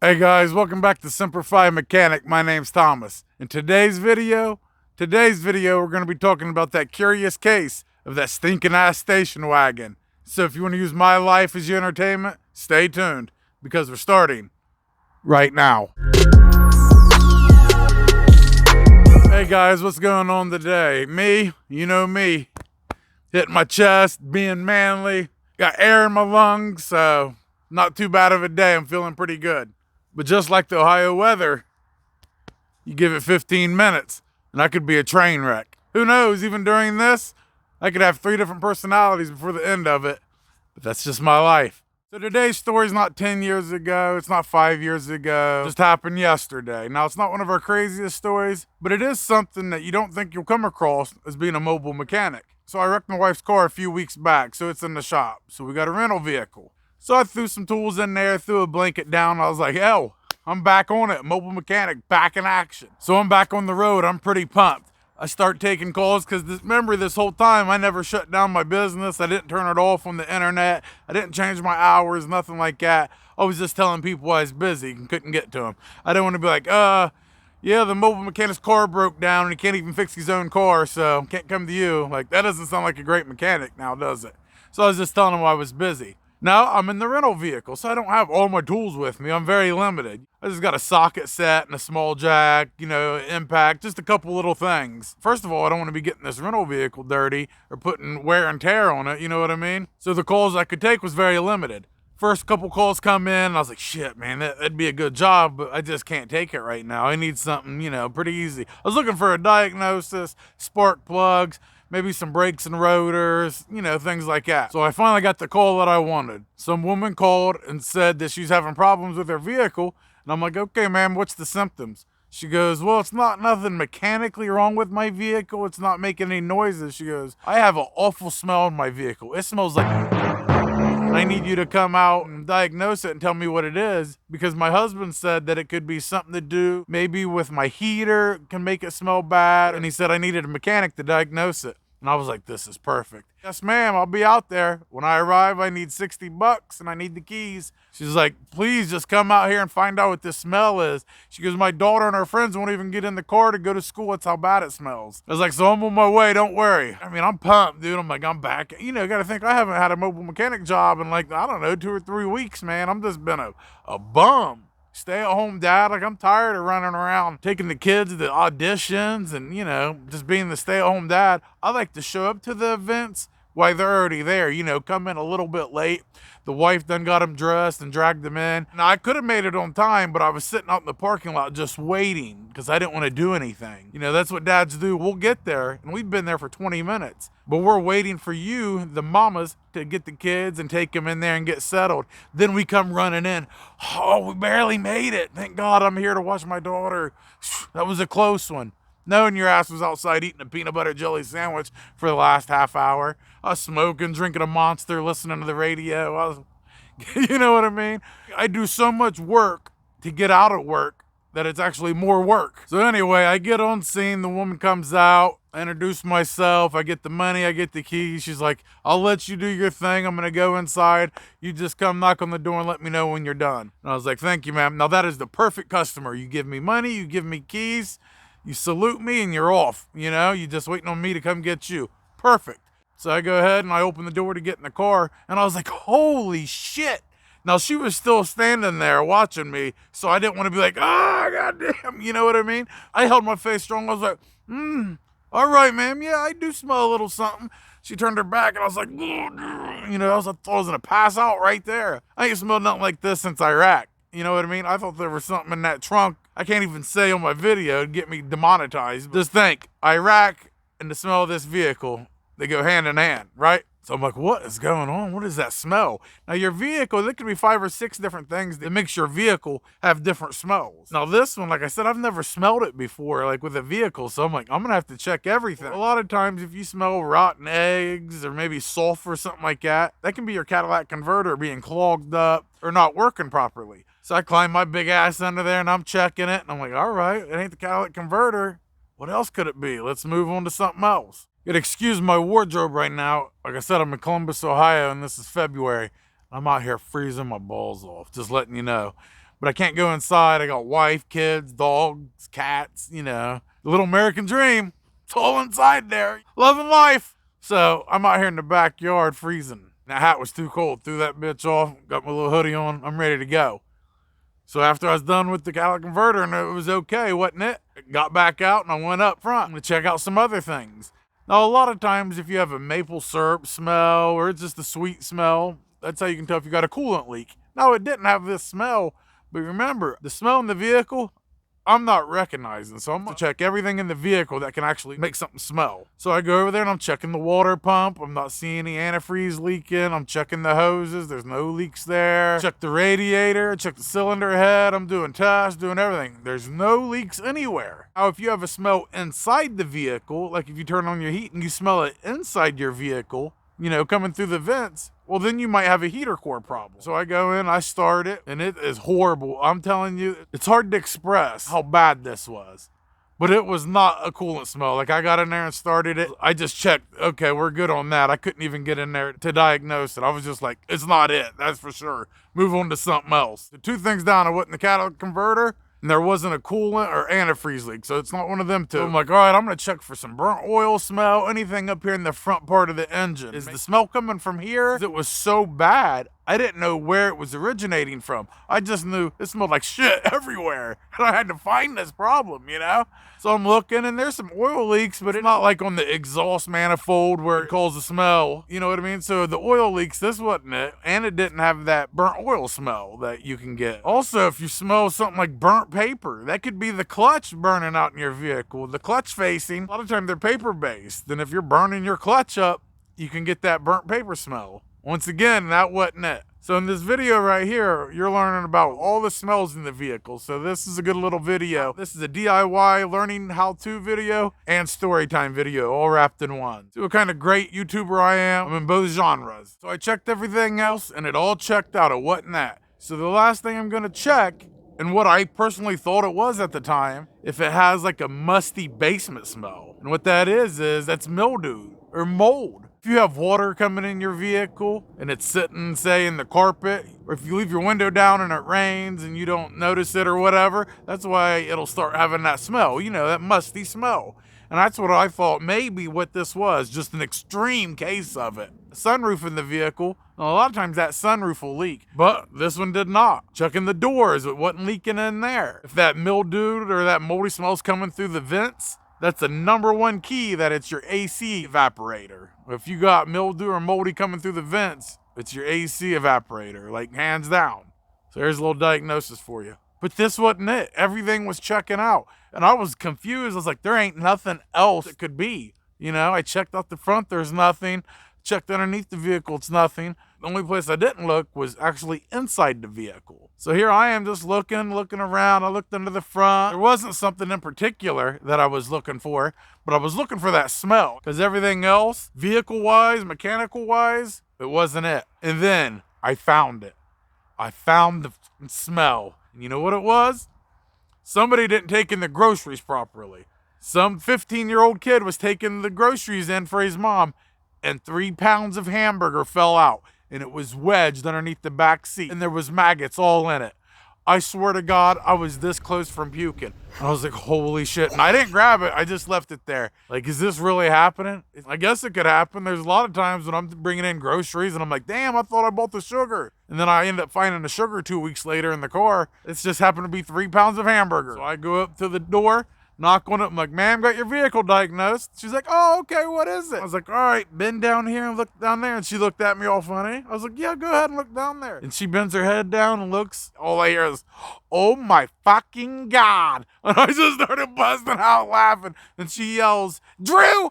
Hey guys, welcome back to Semper Fi Mechanic. My name's Thomas. In today's video, we're going to be talking about that curious case of that stinking ass station wagon. So if you want to use my life as your entertainment, stay tuned because we're starting right now. Hey guys, what's going on today? Me, you know me, hitting my chest, being manly, got air in my lungs, so not too bad of a day. I'm feeling pretty good. But just like the Ohio weather, you give it 15 minutes and I could be a train wreck. Who knows, even during this, I could have 3 different personalities before the end of it. But that's just my life. So today's story's not 10 years ago, it's not 5 years ago, it just happened yesterday. Now, it's not one of our craziest stories, but it is something that you don't think you'll come across as being a mobile mechanic. So I wrecked my wife's car a few weeks back, so it's in the shop. So we got a rental vehicle. So I threw some tools in there, threw a blanket down. I was like, hell, I'm back on it. Mobile mechanic, back in action. So I'm back on the road. I'm pretty pumped. I start taking calls because remember this whole time I never shut down my business. I didn't turn it off on the internet. I didn't change my hours, nothing like that. I was just telling people I was busy and couldn't get to them. I didn't want to be like, yeah, the mobile mechanic's car broke down and he can't even fix his own car, so can't come to you. Like, that doesn't sound like a great mechanic now, does it? So I was just telling him I was busy. Now I'm in the rental vehicle, so I don't have all my tools with me. I'm very limited. I just got a socket set and a small jack, impact, just a couple little things. First of all, I don't want to be getting this rental vehicle dirty or putting wear and tear on it, you know what I mean? So the calls I could take was very limited. First couple calls come in, and I was like, shit, man, that'd be a good job, but I just can't take it right now. I need something, pretty easy. I was looking for a diagnosis, spark plugs, maybe some brakes and rotors, things like that. So I finally got the call that I wanted. Some woman called and said that she's having problems with her vehicle. And I'm like, okay, ma'am, what's the symptoms? She goes, well, it's not nothing mechanically wrong with my vehicle. It's not making any noises. She goes, I have an awful smell in my vehicle. It smells like... I need you to come out and diagnose it and tell me what it is, because my husband said that it could be something to do maybe with my heater, can make it smell bad, and he said I needed a mechanic to diagnose it. And I was like, this is perfect. Yes, ma'am, I'll be out there. When I arrive, I need $60 and I need the keys. She's like, please just come out here and find out what this smell is. She goes, my daughter and her friends won't even get in the car to go to school. That's how bad it smells. I was like, so I'm on my way, don't worry. I mean, I'm pumped, dude. I'm like, I'm back. Gotta think I haven't had a mobile mechanic job in 2 or 3 weeks, man. I'm just been a bum. Stay-at-home dad. Like, I'm tired of running around taking the kids to auditions and, just being the stay-at-home dad. I like to show up to the events while they're already there, come in a little bit late. The wife done got them dressed and dragged them in. Now, I could have made it on time, but I was sitting out in the parking lot just waiting because I didn't want to do anything. That's what dads do. We'll get there, and we've been there for 20 minutes. But we're waiting for you, the mamas, to get the kids and take them in there and get settled. Then we come running in. Oh, we barely made it. Thank God I'm here to watch my daughter. That was a close one. Knowing your ass was outside eating a peanut butter jelly sandwich for the last half hour. I was smoking, drinking a Monster, listening to the radio. You know what I mean? I do so much work to get out of work that it's actually more work. So anyway, I get on scene. The woman comes out. I introduce myself. I get the money. I get the keys. She's like, I'll let you do your thing. I'm going to go inside. You just come knock on the door and let me know when you're done. And I was like, thank you, ma'am. Now that is the perfect customer. You give me money. You give me keys. You salute me and you're off. You're just waiting on me to come get you. Perfect. So I go ahead and I open the door to get in the car. And I was like, holy shit. Now, she was still standing there watching me, so I didn't want to be like, goddamn, you know what I mean? I held my face strong. I was like, all right, ma'am, yeah, I do smell a little something. She turned her back, and I was like, I thought I was going to pass out right there. I ain't smelled nothing like this since Iraq. You know what I mean? I thought there was something in that trunk I can't even say on my video to get me demonetized. Just think, Iraq and the smell of this vehicle, they go hand in hand, right? So I'm like, what is going on? What is that smell? Now, your vehicle, there could be 5 or 6 different things that makes your vehicle have different smells. Now, this one, like I said, I've never smelled it before, like with a vehicle. So I'm like, I'm going to have to check everything. A lot of times, if you smell rotten eggs or maybe sulfur or something like that, that can be your catalytic converter being clogged up or not working properly. So I climb my big ass under there and I'm checking it. And I'm like, all right, it ain't the catalytic converter. What else could it be? Let's move on to something else. You'd excuse my wardrobe right now. Like I said, I'm in Columbus, Ohio, and this is February. I'm out here freezing my balls off, just letting you know. but I can't go inside. I got wife, kids, dogs, cats, you know, the little American dream. It's all inside there, loving life. So I'm out here in the backyard freezing. That hat was too cold. Threw that bitch off, got my little hoodie on. I'm ready to go. So after I was done with the catalytic converter and it was okay, wasn't it? Got back out and I went up front to check out some other things. Now, a lot of times if you have a maple syrup smell or it's just a sweet smell, that's how you can tell if you got a coolant leak. Now, it didn't have this smell, but remember, the smell in the vehicle, I'm not recognizing. So I'm gonna check everything in the vehicle that can actually make something smell. So I go over there and I'm checking the water pump. I'm not seeing any antifreeze leaking. I'm checking the hoses. There's no leaks there. Check the radiator, check the cylinder head. I'm doing tests, doing everything. There's no leaks anywhere. Now, if you have a smell inside the vehicle, like if you turn on your heat and you smell it inside your vehicle, you know, coming through the vents, well, then you might have a heater core problem. So I go in, I start it, and it is horrible. I'm telling you, it's hard to express how bad this was. But it was not a coolant smell. Like, I got in there and started it. I just checked, okay, we're good on that. I couldn't even get in there to diagnose it. I was just like, it's not it, that's for sure. Move on to something else. The 2 things down, I went in the catalytic converter, and there wasn't a coolant or antifreeze leak, so it's not one of them two. So I'm like, all right, I'm gonna check for some burnt oil smell, anything up here in the front part of the engine. Is the smell coming from here? It was so bad, I didn't know where it was originating from. I just knew it smelled like shit everywhere, and I had to find this problem, you know? So I'm looking, and there's some oil leaks, but it's not like on the exhaust manifold where it causes a smell, you know what I mean? So the oil leaks, this wasn't it, and it didn't have that burnt oil smell that you can get. Also, if you smell something like burnt paper, that could be the clutch burning out in your vehicle. The clutch facing, a lot of times they're paper-based, and if you're burning your clutch up, you can get that burnt paper smell. Once again, that wasn't it. So in this video right here, you're learning about all the smells in the vehicle. So this is a good little video. This is a DIY learning how-to video and story time video all wrapped in one. See what kind of great YouTuber I am. I'm in both genres. So I checked everything else and it all checked out. It wasn't that. So the last thing I'm gonna check, and what I personally thought it was at the time, if it has like a musty basement smell. And what that is that's mildew or mold. If you have water coming in your vehicle and it's sitting, say, in the carpet, or if you leave your window down and it rains and you don't notice it or whatever, that's why it'll start having that smell, you know, that musty smell. And that's what I thought maybe what this was, just an extreme case of it. Sunroof in the vehicle, a lot of times that sunroof will leak, but this one did not. Checking the doors, it wasn't leaking in there. If that mildew or that moldy smell's coming through the vents, that's the #1 key that it's your AC evaporator. If you got mildew or moldy coming through the vents, it's your AC evaporator, like hands down. So there's a little diagnosis for you. But this wasn't it. Everything was checking out. And I was confused. I was like, there ain't nothing else it could be. You know, I checked out the front, there's nothing. Checked underneath the vehicle, it's nothing. The only place I didn't look was actually inside the vehicle. So here I am just looking around. I looked under the front. There wasn't something in particular that I was looking for, but I was looking for that smell because everything else, vehicle-wise, mechanical-wise, it wasn't it. And then I found it. I found the smell. And you know what it was? Somebody didn't take in the groceries properly. Some 15-year-old kid was taking the groceries in for his mom, and 3 pounds of hamburger fell out, and it was wedged underneath the back seat, and there was maggots all in it. I swear to God, I was this close from puking. I was like, holy shit. And I didn't grab it. I just left it there. Like, is this really happening? I guess it could happen. There's a lot of times when I'm bringing in groceries and I'm like, damn, I thought I bought the sugar. And then I end up finding the sugar 2 weeks later in the car. It's just happened to be 3 pounds of hamburger. So I go up to the door, knock on it. I'm like, ma'am, got your vehicle diagnosed. She's like, oh, okay, what is it? I was like, all right, bend down here and look down there. And she looked at me all funny. I was like, yeah, go ahead and look down there. And she bends her head down and looks. All I hear is, oh my fucking God. And I just started busting out laughing. And she yells, Drew,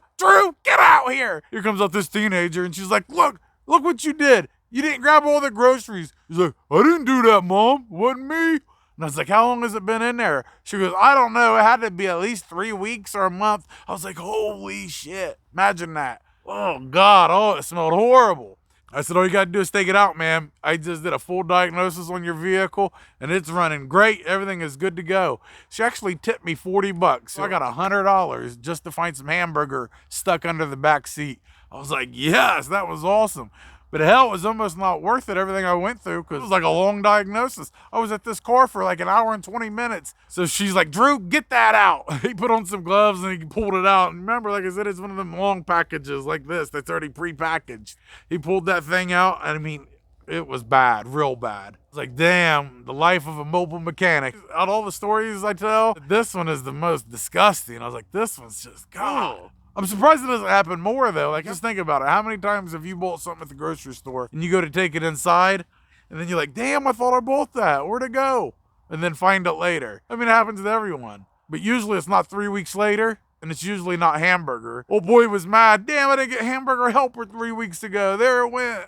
get out here. Here comes up this teenager and she's like, look what you did. You didn't grab all the groceries. He's like, I didn't do that, Mom. Wasn't me. And I was like, how long has it been in there? She goes, I don't know. It had to be at least 3 weeks or a month. I was like, holy shit. Imagine that. Oh, God. Oh, it smelled horrible. I said, all you got to do is take it out, ma'am. I just did a full diagnosis on your vehicle, and it's running great. Everything is good to go. She actually tipped me $40. So I got $100 just to find some hamburger stuck under the back seat. I was like, yes, that was awesome. But hell, it was almost not worth it, everything I went through, because it was like a long diagnosis. I was at this car for like an hour and 20 minutes. So she's like, Drew, get that out. He put on some gloves and he pulled it out. And remember, like I said, it's one of them long packages like this that's already pre-packaged. He pulled that thing out, and I mean, it was bad, real bad. It's like, damn, the life of a mobile mechanic. Out of all the stories I tell, this one is the most disgusting. I was like, this one's just, God. I'm surprised it doesn't happen more, though. Like, just think about it. How many times have you bought something at the grocery store and you go to take it inside and then you're like, damn, I thought I bought that. Where'd it go? And then find it later. I mean, it happens to everyone. But usually it's not 3 weeks later, and it's usually not hamburger. Old boy was mad. Damn, I didn't get hamburger helper 3 weeks ago. There it went.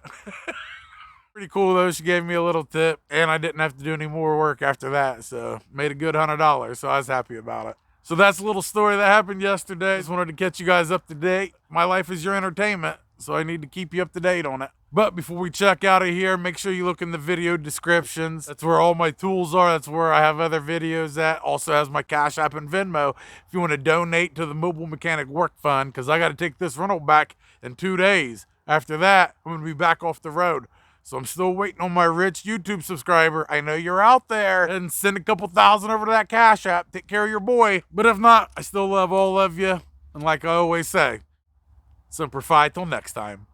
Pretty cool, though. She gave me a little tip, and I didn't have to do any more work after that. So made a good $100. So I was happy about it. So that's a little story that happened yesterday. Just wanted to catch you guys up to date. My life is your entertainment, so I need to keep you up to date on it. But before we check out of here, make sure you look in the video descriptions. That's where all my tools are. That's where I have other videos at. Also has my Cash App and Venmo if you want to donate to the Mobile Mechanic Work Fund, because I got to take this rental back in 2 days. After that, I'm going to be back off the road. So I'm still waiting on my rich YouTube subscriber. I know you're out there, and send a couple thousand over to that Cash App. Take care of your boy. But if not, I still love all of you. And like I always say, Semper Fi till next time.